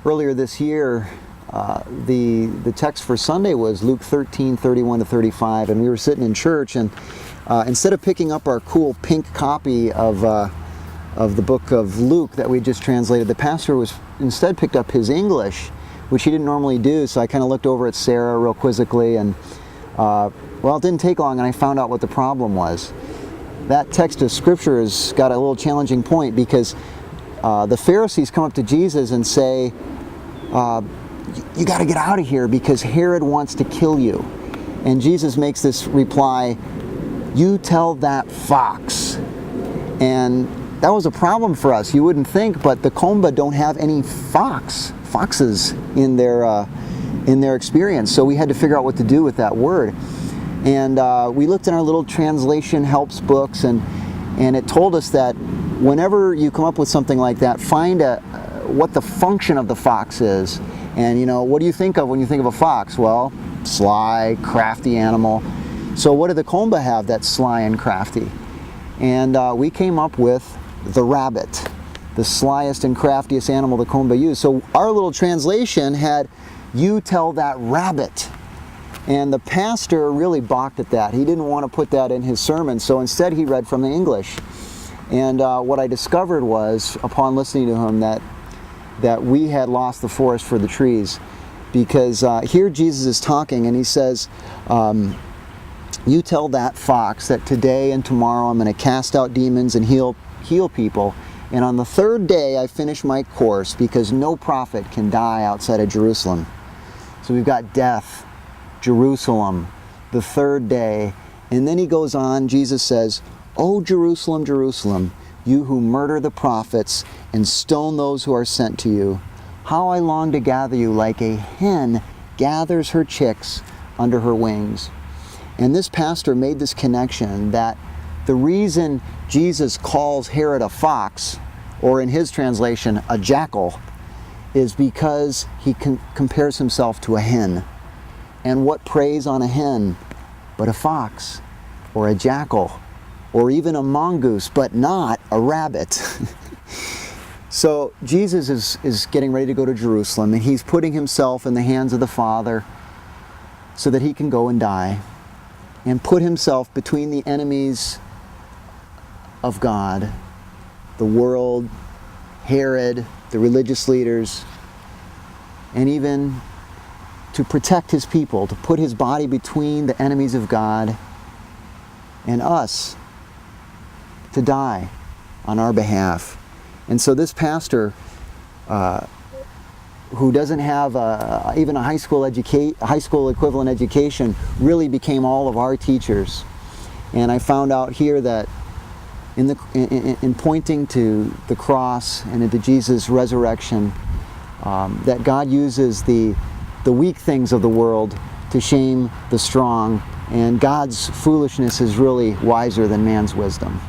earlier this year, the text for Sunday was Luke 13:31-35, and we were sitting in church, and instead of picking up our cool pink copy of the book of Luke that we just translated, the pastor instead picked up his English, which he didn't normally do. So I kind of looked over at Sarah real quizzically, and well, it didn't take long, and I found out what the problem was. That text of Scripture has got a little challenging point, because the Pharisees come up to Jesus and say, you got to get out of here because Herod wants to kill you. And Jesus makes this reply, you tell that fox. And that was a problem for us. You wouldn't think, but the Komba don't have any foxes in their experience. So we had to figure out what to do with that word. And we looked in our little translation helps books, and it told us that whenever you come up with something like that, find what the function of the fox is. And you know, what do you think of when you think of a fox? Well, sly, crafty animal. So what do the Komba have that's sly and crafty? And we came up with the rabbit, the slyest and craftiest animal the Komba use. So our little translation had, you tell that rabbit. And the pastor really balked at that. He didn't want to put that in his sermon, so instead he read from the English. And what I discovered was, upon listening to him, that we had lost the forest for the trees. Because here Jesus is talking, and he says, you tell that fox that today and tomorrow I'm going to cast out demons and heal people, and on the third day I finish my course, because no prophet can die outside of Jerusalem. So we've got death, Jerusalem, the third day, and then he goes on, Jesus says, "O Jerusalem, Jerusalem, you who murder the prophets and stone those who are sent to you, how I long to gather you like a hen gathers her chicks under her wings." And this pastor made this connection that the reason Jesus calls Herod a fox, or in his translation, a jackal, is because he compares himself to a hen. And what preys on a hen but a fox, or a jackal, or even a mongoose, but not a rabbit? So Jesus is getting ready to go to Jerusalem, and he's putting himself in the hands of the Father so that he can go and die, and put himself between the enemies of God, the world, Herod, the religious leaders, and even to protect his people, to put his body between the enemies of God and us, to die on our behalf. And so this pastor, who doesn't have even a high school equivalent education, really became all of our teachers. And I found out here that in pointing to the cross and into Jesus' resurrection, that God uses the weak things of the world to shame the strong, and God's foolishness is really wiser than man's wisdom.